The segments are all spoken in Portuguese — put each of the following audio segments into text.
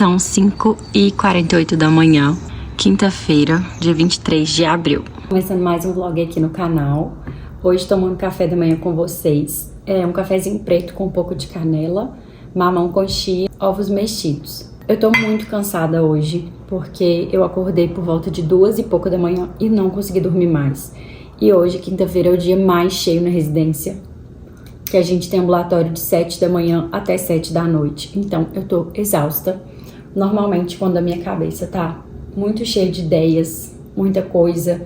São 5h48 da manhã, quinta-feira, dia 23 de abril. Começando mais um vlog aqui no canal. Hoje tomando café da manhã com vocês. É um cafezinho preto com um pouco de canela, mamão com chia, ovos mexidos. Eu tô muito cansada hoje, porque eu acordei por volta de 2 e pouco da manhã e não consegui dormir mais. E hoje, quinta-feira, é o dia mais cheio na residência, que a gente tem ambulatório de 7 da manhã até 7 da noite. Então, eu tô exausta. Normalmente, quando a minha cabeça tá muito cheia de ideias, muita coisa,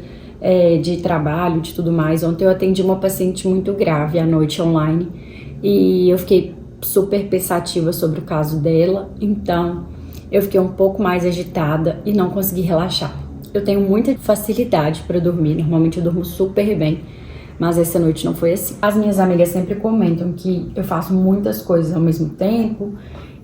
de trabalho, de tudo mais. Ontem eu atendi uma paciente muito grave à noite online e eu fiquei super pensativa sobre o caso dela. Então, eu fiquei um pouco mais agitada e não consegui relaxar. Eu tenho muita facilidade para dormir. Normalmente eu durmo super bem. Mas essa noite não foi assim. As minhas amigas sempre comentam que eu faço muitas coisas ao mesmo tempo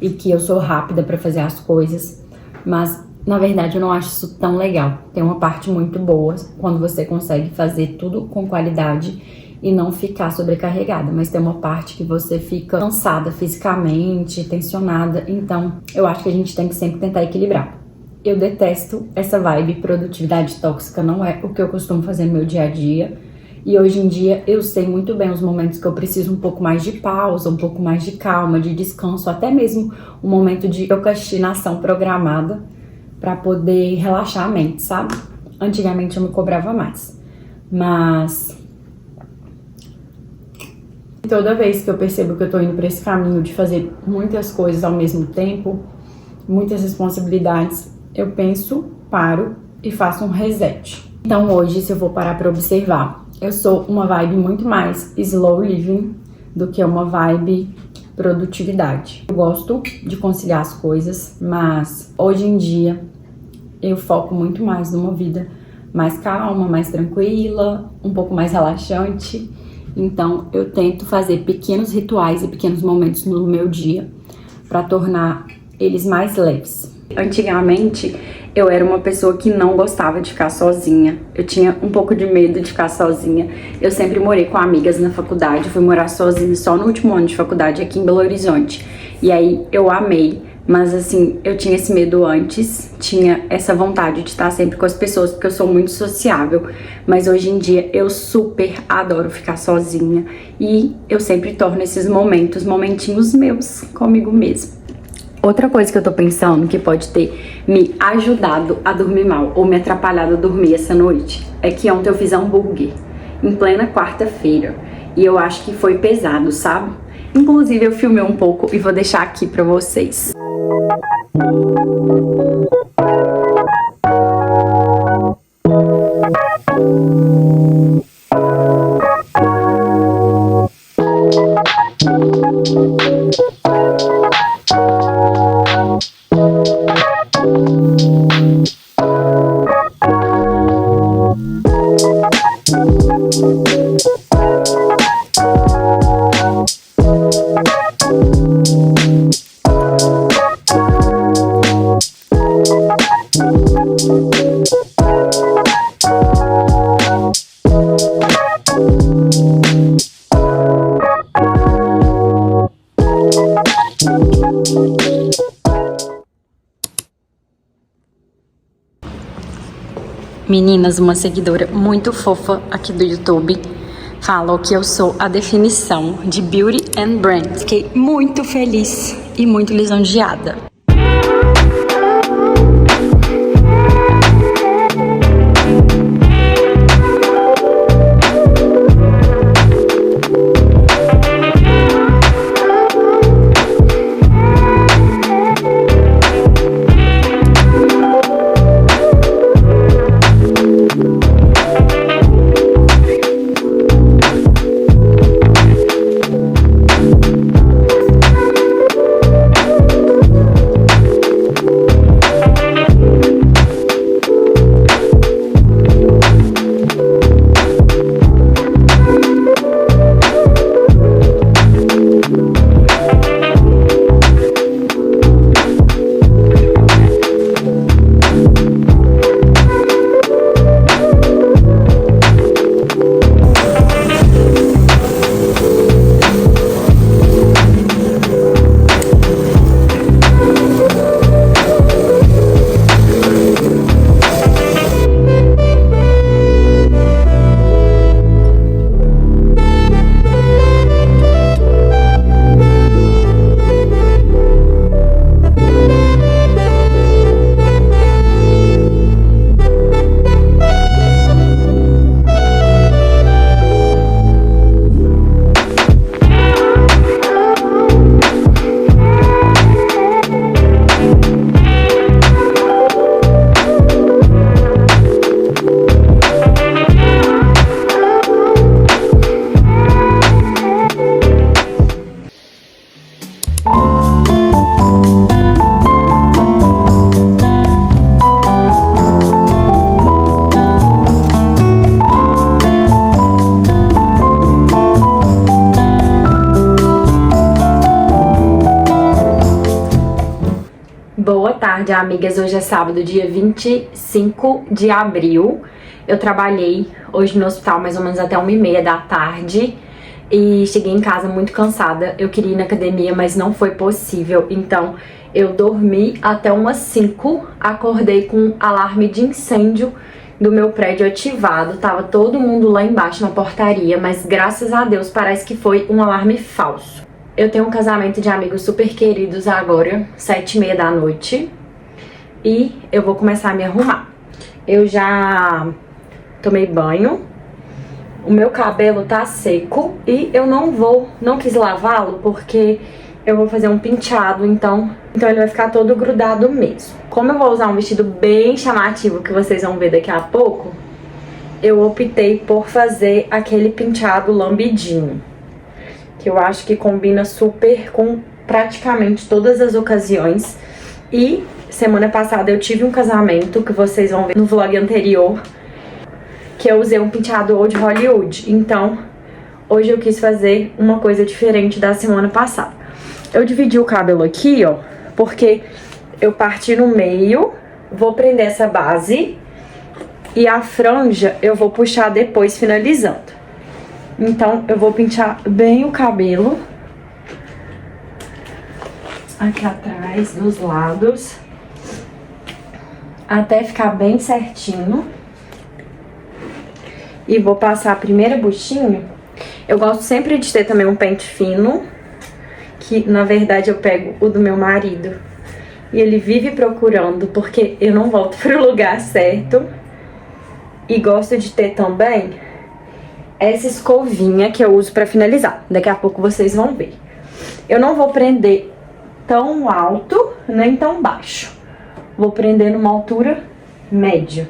e que eu sou rápida para fazer as coisas, mas na verdade eu não acho isso tão legal. Tem uma parte muito boa quando você consegue fazer tudo com qualidade e não ficar sobrecarregada, mas tem uma parte que você fica cansada fisicamente, tensionada, então eu acho que a gente tem que sempre tentar equilibrar. Eu detesto essa vibe produtividade tóxica, não é o que eu costumo fazer no meu dia a dia. E hoje em dia eu sei muito bem os momentos que eu preciso um pouco mais de pausa, um pouco mais de calma, de descanso, até mesmo um momento de procrastinação programada para poder relaxar a mente, sabe? Antigamente eu me cobrava mais, mas toda vez que eu percebo que eu tô indo para esse caminho de fazer muitas coisas ao mesmo tempo, muitas responsabilidades, eu penso, paro e faço um reset. Então hoje, se eu vou parar para observar, eu sou uma vibe muito mais slow living do que uma vibe produtividade. Eu gosto de conciliar as coisas, mas hoje em dia eu foco muito mais numa vida mais calma, mais tranquila, um pouco mais relaxante. Então eu tento fazer pequenos rituais e pequenos momentos no meu dia para tornar eles mais leves. Antigamente, eu era uma pessoa que não gostava de ficar sozinha. Eu tinha um pouco de medo de ficar sozinha. Eu sempre morei com amigas na faculdade. Eu fui morar sozinha só no último ano de faculdade aqui em Belo Horizonte. E aí eu amei. Mas assim, eu tinha esse medo antes. Tinha essa vontade de estar sempre com as pessoas, porque eu sou muito sociável. Mas hoje em dia eu super adoro ficar sozinha. E eu sempre torno esses momentinhos meus comigo mesma. Outra coisa que eu tô pensando que pode ter me ajudado a dormir mal ou me atrapalhado a dormir essa noite é que ontem eu fiz hambúrguer em plena quarta-feira e eu acho que foi pesado, sabe? Inclusive eu filmei um pouco e vou deixar aqui pra vocês. Meninas, uma seguidora muito fofa aqui do YouTube falou que eu sou a definição de beauty and brand. Fiquei muito feliz e muito lisonjeada. Boa tarde, amigas. Hoje é sábado, dia 25 de abril. Eu trabalhei hoje no hospital mais ou menos até 1h30 da tarde e cheguei em casa muito cansada. Eu queria ir na academia, mas não foi possível. Então eu dormi até umas 5, acordei com um alarme de incêndio do meu prédio ativado. Tava todo mundo lá embaixo na portaria, mas graças a Deus parece que foi um alarme falso. Eu tenho um casamento de amigos super queridos agora, 7h30 da noite, e eu vou começar a me arrumar. Eu já tomei banho, o meu cabelo tá seco e eu não quis lavá-lo porque eu vou fazer um penteado, então ele vai ficar todo grudado mesmo. Como eu vou usar um vestido bem chamativo que vocês vão ver daqui a pouco, eu optei por fazer aquele penteado lambidinho, que eu acho que combina super com praticamente todas as ocasiões. E semana passada eu tive um casamento, que vocês vão ver no vlog anterior, que eu usei um penteado Old Hollywood. Então, hoje eu quis fazer uma coisa diferente da semana passada. Eu dividi o cabelo aqui, ó, porque eu parti no meio, vou prender essa base e a franja eu vou puxar depois, finalizando. Então, eu vou pentear bem o cabelo aqui atrás, dos lados, até ficar bem certinho. E vou passar a primeira buchinha. Eu gosto sempre de ter também um pente fino, que na verdade eu pego o do meu marido e ele vive procurando, porque eu não volto pro lugar certo. E gosto de ter também essa escovinha que eu uso pra finalizar. Daqui a pouco vocês vão ver. Eu não vou prender tão alto, nem tão baixo. Vou prender numa altura média.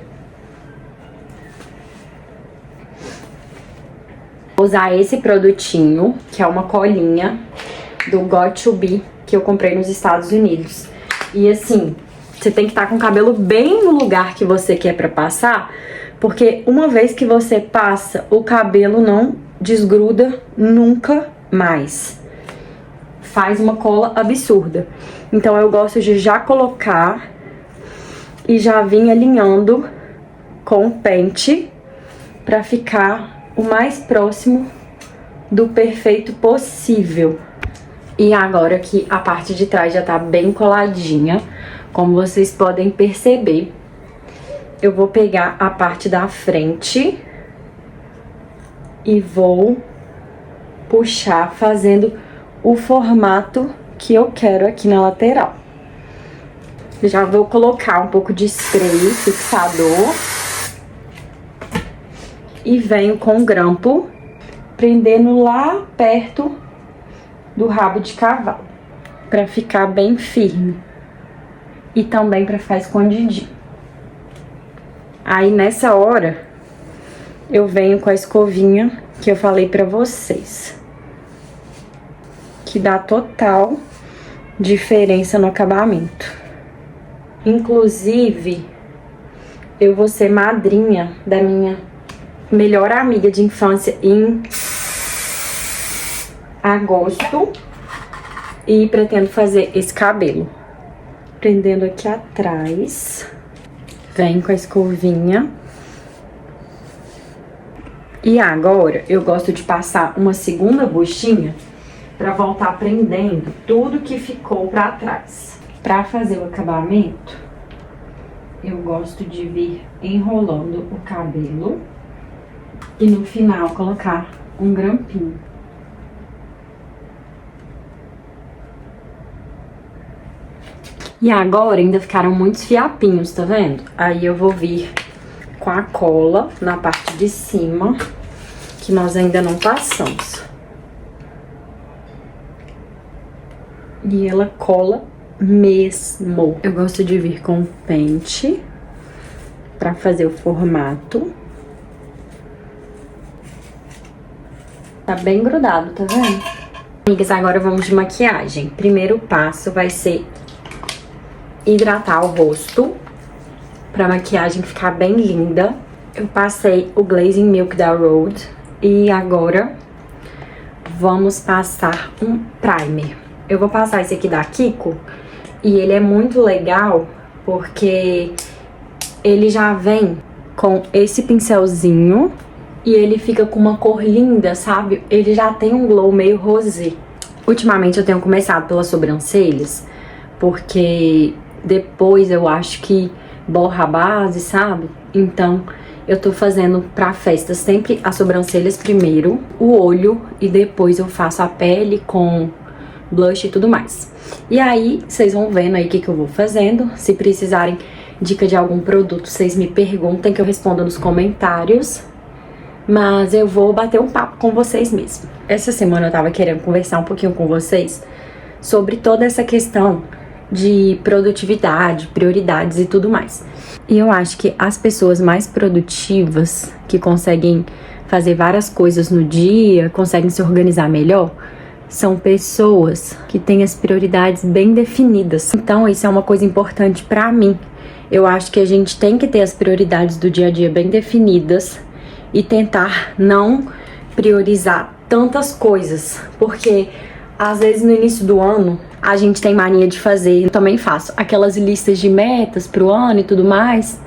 Vou usar esse produtinho, que é uma colinha do Got2b, que eu comprei nos Estados Unidos. E assim, você tem que estar com o cabelo bem no lugar que você quer pra passar, porque uma vez que você passa, o cabelo não desgruda nunca mais. Faz uma cola absurda. Então eu gosto de já colocar e já vir alinhando com o pente pra ficar o mais próximo do perfeito possível. E agora que a parte de trás já tá bem coladinha, como vocês podem perceber, eu vou pegar a parte da frente e vou puxar fazendo o formato que eu quero aqui na lateral. Já vou colocar um pouco de spray fixador e venho com o grampo prendendo lá perto do rabo de cavalo, para ficar bem firme e também para ficar escondidinho. Aí nessa hora eu venho com a escovinha que eu falei pra vocês, que dá total diferença no acabamento. Inclusive, eu vou ser madrinha da minha melhor amiga de infância em agosto e pretendo fazer esse cabelo. Prendendo aqui atrás. Vem com a escovinha. E agora eu gosto de passar uma segunda buchinha pra voltar prendendo tudo que ficou pra trás. Pra fazer o acabamento, eu gosto de vir enrolando o cabelo e no final colocar um grampinho. E agora ainda ficaram muitos fiapinhos, tá vendo? Aí eu vou vir com a cola na parte de cima, que nós ainda não passamos. E ela cola mesmo. Eu gosto de vir com pente pra fazer o formato. Tá bem grudado, tá vendo? Amigas, agora vamos de maquiagem. Primeiro passo vai ser hidratar o rosto pra maquiagem ficar bem linda. Eu passei o Glazing Milk da Rhode e agora vamos passar um primer. Eu vou passar esse aqui da Kiko, E ele é muito legal porque ele já vem com esse pincelzinho e ele fica com uma cor linda, sabe? Ele já tem um glow meio rosé. Ultimamente eu tenho começado pelas sobrancelhas, porque depois eu acho que borra a base, sabe? Então eu tô fazendo pra festa sempre as sobrancelhas primeiro, o olho e depois eu faço a pele com blush e tudo mais. E aí vocês vão vendo aí o que eu vou fazendo. Se precisarem dica de algum produto, vocês me perguntem que eu respondo nos comentários. Mas eu vou bater um papo com vocês mesmo. Essa semana eu tava querendo conversar um pouquinho com vocês sobre toda essa questão de produtividade, prioridades e tudo mais. E eu acho que as pessoas mais produtivas, que conseguem fazer várias coisas no dia, conseguem se organizar melhor, são pessoas que têm as prioridades bem definidas. Então isso é uma coisa importante pra mim. Eu acho que a gente tem que ter as prioridades do dia a dia bem definidas e tentar não priorizar tantas coisas, porque às vezes no início do ano a gente tem mania de fazer, eu também faço, aquelas listas de metas pro ano e tudo mais.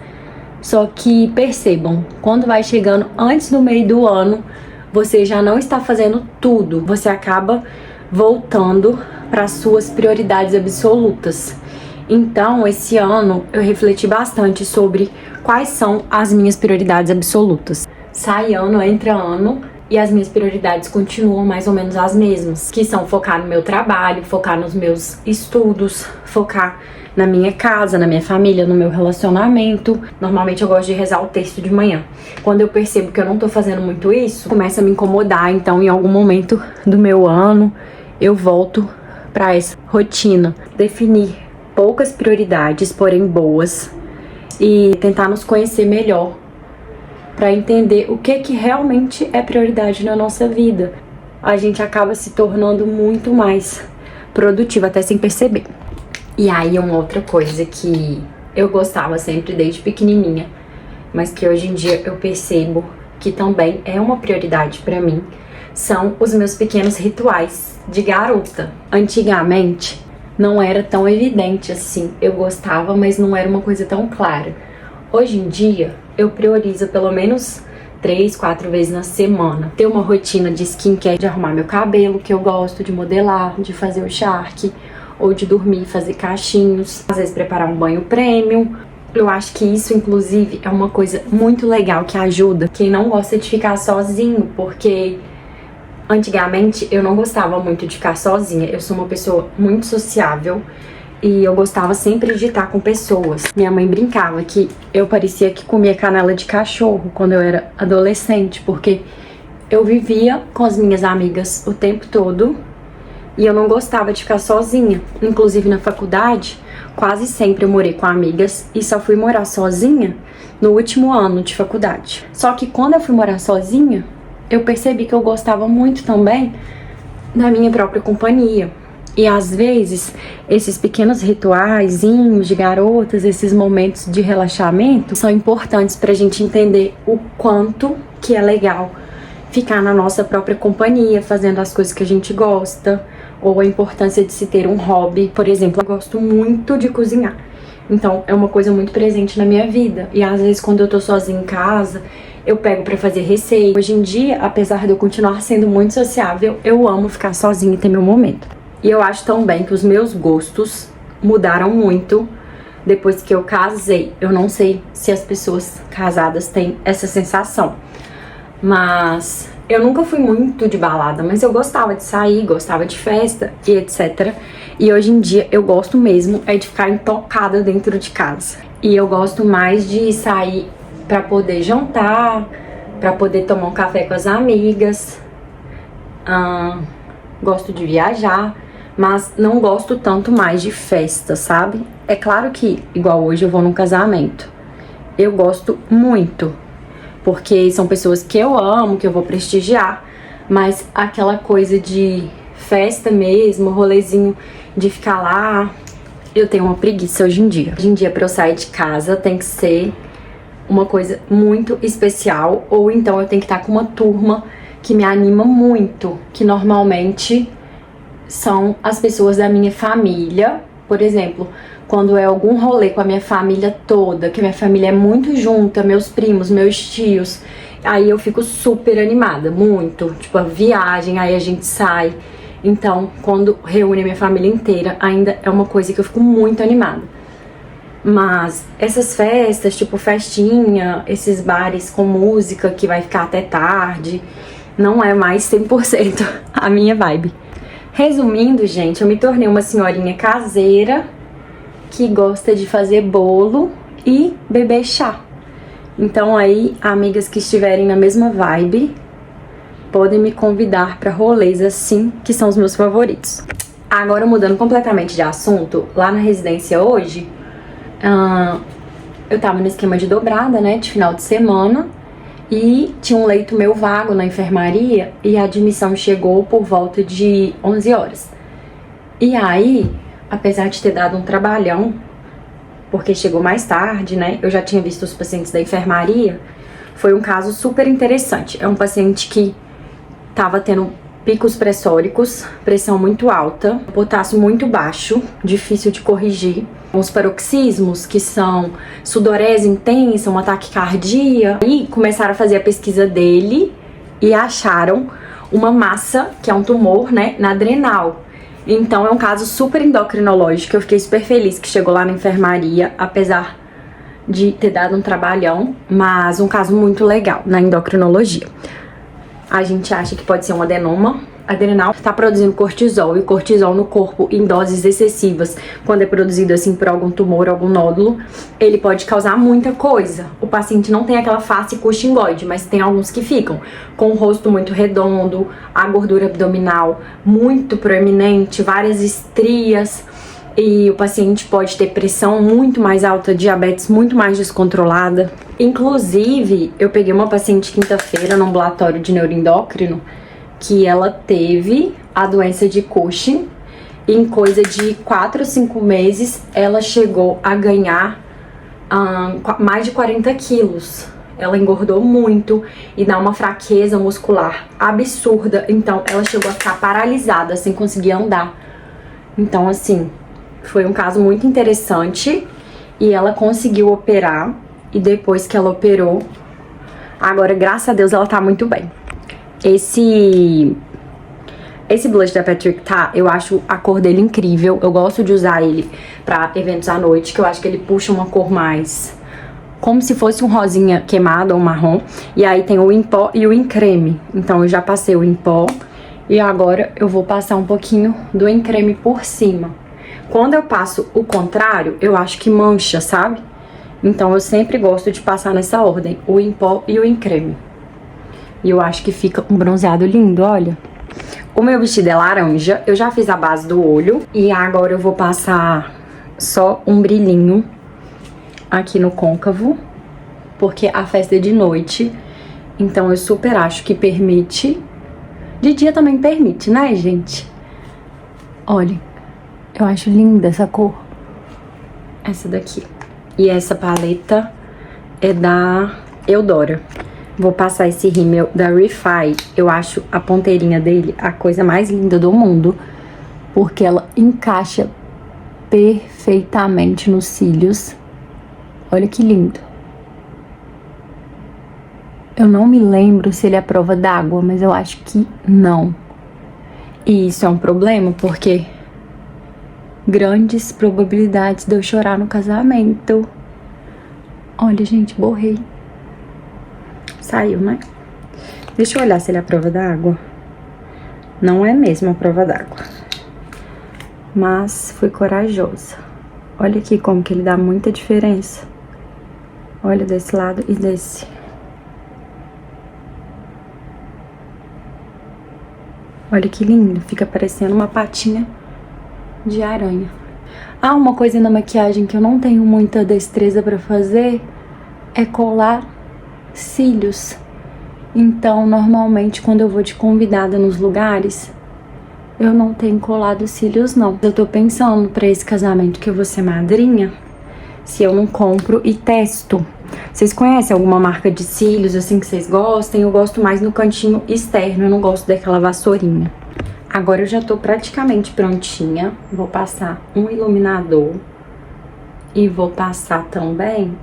Só que percebam, quando vai chegando antes do meio do ano, você já não está fazendo tudo, você acaba voltando para suas prioridades absolutas. Então, esse ano eu refleti bastante sobre quais são as minhas prioridades absolutas. Sai ano, entra ano e as minhas prioridades continuam mais ou menos as mesmas, que são focar no meu trabalho, focar nos meus estudos, focar na minha casa, na minha família, no meu relacionamento. Normalmente eu gosto de rezar o texto de manhã. Quando eu percebo que eu não tô fazendo muito isso, começa a me incomodar, então em algum momento do meu ano eu volto para essa rotina. Definir poucas prioridades, porém boas, e tentar nos conhecer melhor para entender o que realmente é prioridade na nossa vida. A gente acaba se tornando muito mais produtiva, até sem perceber. E aí uma outra coisa que eu gostava sempre desde pequenininha, mas que hoje em dia eu percebo que também é uma prioridade para mim, são os meus pequenos rituais de garota. Antigamente não era tão evidente assim, eu gostava, mas não era uma coisa tão clara. Hoje em dia eu priorizo pelo menos 3, 4 vezes na semana ter uma rotina de skincare, de arrumar meu cabelo, que eu gosto, de modelar, de fazer o Shark, ou de dormir, fazer cachinhos, às vezes preparar um banho premium. Eu acho que isso, inclusive, é uma coisa muito legal que ajuda quem não gosta de ficar sozinho, porque antigamente eu não gostava muito de ficar sozinha. Eu sou uma pessoa muito sociável e eu gostava sempre de estar com pessoas. Minha mãe brincava que eu parecia que comia canela de cachorro quando eu era adolescente, porque eu vivia com as minhas amigas o tempo todo e eu não gostava de ficar sozinha. Inclusive na faculdade, quase sempre eu morei com amigas e só fui morar sozinha no último ano de faculdade. Só que quando eu fui morar sozinha, eu percebi que eu gostava muito também da minha própria companhia. E às vezes, esses pequenos rituaizinhos de garotas, esses momentos de relaxamento, são importantes pra gente entender o quanto que é legal ficar na nossa própria companhia, fazendo as coisas que a gente gosta, ou a importância de se ter um hobby. Por exemplo, eu gosto muito de cozinhar, então é uma coisa muito presente na minha vida. E às vezes quando eu tô sozinha em casa, eu pego pra fazer receita. Hoje em dia, apesar de eu continuar sendo muito sociável, eu amo ficar sozinha e ter meu momento. E eu acho também que os meus gostos mudaram muito depois que eu casei. Eu não sei se as pessoas casadas têm essa sensação, mas eu nunca fui muito de balada, mas eu gostava de sair, gostava de festa e etc. E hoje em dia eu gosto mesmo é de ficar intocada dentro de casa. E eu gosto mais de sair pra poder jantar, pra poder tomar um café com as amigas. Gosto de viajar, mas não gosto tanto mais de festa, sabe? É claro que, igual hoje, eu vou num casamento. Eu gosto muito, porque são pessoas que eu amo, que eu vou prestigiar, mas aquela coisa de festa mesmo, rolezinho de ficar lá, eu tenho uma preguiça hoje em dia. Hoje em dia, pra eu sair de casa, tem que ser uma coisa muito especial, ou então eu tenho que estar com uma turma que me anima muito, que normalmente são as pessoas da minha família. Por exemplo, quando é algum rolê com a minha família toda, que a minha família é muito junta, meus primos, meus tios, aí eu fico super animada, muito. Tipo, a viagem, aí a gente sai. Então, quando reúne a minha família inteira, ainda é uma coisa que eu fico muito animada. Mas essas festas, tipo festinha, esses bares com música que vai ficar até tarde, não é mais 100% a minha vibe. Resumindo, gente, eu me tornei uma senhorinha caseira que gosta de fazer bolo e beber chá. Então aí, amigas que estiverem na mesma vibe, podem me convidar para rolês assim, que são os meus favoritos. Agora, mudando completamente de assunto, lá na residência hoje, eu tava no esquema de dobrada, né, de final de semana, e tinha um leito meu vago na enfermaria e a admissão chegou por volta de 11 horas. E aí, apesar de ter dado um trabalhão, porque chegou mais tarde, né, eu já tinha visto os pacientes da enfermaria, foi um caso super interessante. É um paciente que tava tendo picos pressóricos, pressão muito alta, potássio muito baixo, difícil de corrigir. Os paroxismos, que são sudorese intensa, uma taquicardia. Aí começaram a fazer a pesquisa dele e acharam uma massa, que é um tumor, né, na adrenal. Então é um caso super endocrinológico. Eu fiquei super feliz que chegou lá na enfermaria, apesar de ter dado um trabalhão, mas um caso muito legal na endocrinologia. A gente acha que pode ser um adenoma adrenal, está produzindo cortisol, e o cortisol no corpo em doses excessivas, quando é produzido assim por algum tumor, algum nódulo, ele pode causar muita coisa. O paciente não tem aquela face coxingoide, mas tem alguns que ficam com o rosto muito redondo, a gordura abdominal muito proeminente, várias estrias, e o paciente pode ter pressão muito mais alta, diabetes muito mais descontrolada. Inclusive, eu peguei uma paciente quinta-feira no ambulatório de neuroendócrino que ela teve a doença de Cushing. Em coisa de 4 ou 5 meses, ela chegou a ganhar mais de 40 quilos. Ela engordou muito e dá uma fraqueza muscular absurda. Então, ela chegou a ficar paralisada, sem conseguir andar. Então, assim, foi um caso muito interessante. E ela conseguiu operar. E depois que ela operou, agora, graças a Deus, ela tá muito bem. Esse blush da Patrick tá, eu acho a cor dele incrível. Eu gosto de usar ele pra eventos à noite, que eu acho que ele puxa uma cor mais como se fosse um rosinha queimado ou marrom. E aí tem o em pó e o em creme. Então eu já passei o em pó e agora eu vou passar um pouquinho do em creme por cima. Quando eu passo o contrário, eu acho que mancha, sabe? Então eu sempre gosto de passar nessa ordem, o em pó e o em creme. E eu acho que fica um bronzeado lindo, olha. O meu vestido é laranja, eu já fiz a base do olho. E agora eu vou passar só um brilhinho aqui no côncavo, porque a festa é de noite. Então eu super acho que permite. De dia também permite, né, gente? Olha, eu acho linda essa cor. Essa daqui. E essa paleta é da Eudora. Vou passar esse rímel da Refy. Eu acho a ponteirinha dele a coisa mais linda do mundo, porque ela encaixa perfeitamente nos cílios. Olha que lindo. Eu não me lembro se ele é à prova d'água, mas eu acho que não. E isso é um problema, porque grandes probabilidades de eu chorar no casamento. Olha, gente, borrei. Saiu, né? Deixa eu olhar se ele é a prova d'água. Não é mesmo a prova d'água. Mas fui corajosa. Olha aqui como que ele dá muita diferença. Olha desse lado e desse. Olha que lindo. Fica parecendo uma patinha de aranha. Ah, uma coisa na maquiagem que eu não tenho muita destreza pra fazer é colar cílios. Então, normalmente, quando eu vou de convidada nos lugares, eu não tenho colado cílios, não. Eu tô pensando pra esse casamento que eu vou ser madrinha, se eu não compro e testo. Vocês conhecem alguma marca de cílios, assim, que vocês gostem? Eu gosto mais no cantinho externo, eu não gosto daquela vassourinha. Agora eu já tô praticamente prontinha. Vou passar um iluminador. E vou passar também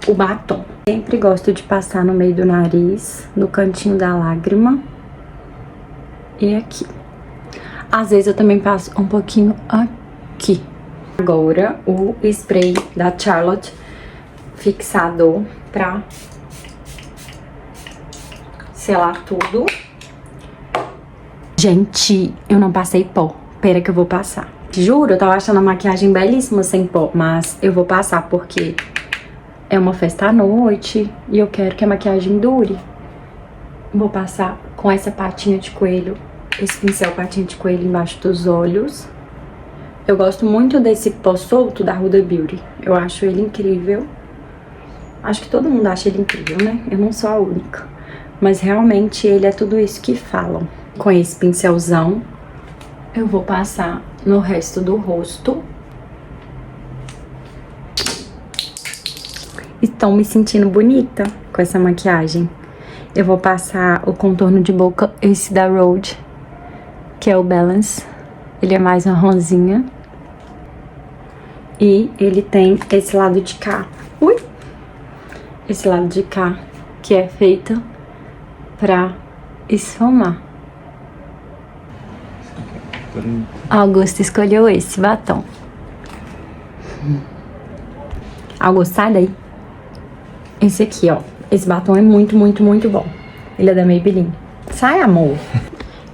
o batom. Sempre gosto de passar no meio do nariz, no cantinho da lágrima. E aqui. Às vezes eu também passo um pouquinho aqui. Agora o spray da Charlotte fixador pra selar tudo. Gente, eu não passei pó. Pera que eu vou passar. Juro, eu tava achando a maquiagem belíssima sem pó, mas eu vou passar porque é uma festa à noite e eu quero que a maquiagem dure. Vou passar com essa patinha de coelho, esse pincel patinha de coelho embaixo dos olhos. Eu gosto muito desse pó solto da Huda Beauty. Eu acho ele incrível. Acho que todo mundo acha ele incrível, né? Eu não sou a única. Mas realmente ele é tudo isso que falam. Com esse pincelzão, eu vou passar no resto do rosto. Estou me sentindo bonita com essa maquiagem. Eu vou passar o contorno de boca, esse da Rhode, que é o Balance. Ele é mais marronzinha. E ele tem esse lado de cá. Ui! Esse lado de cá, que é feito pra esfumar. Augusto escolheu esse batom. Augusto, sai daí. Esse aqui, ó. Esse batom é muito, muito, muito bom. Ele é da Maybelline. Sai, amor.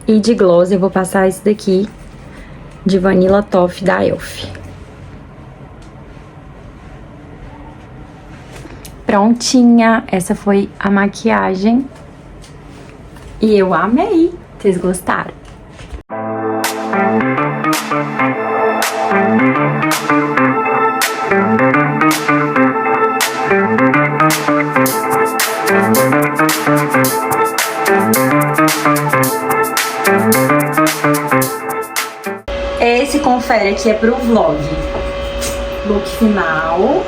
E de gloss eu vou passar esse daqui, de Vanilla Toffee da Elf. Prontinha. Essa foi a maquiagem. E eu amei. Vocês gostaram? Esse confere aqui é pro vlog. Look final.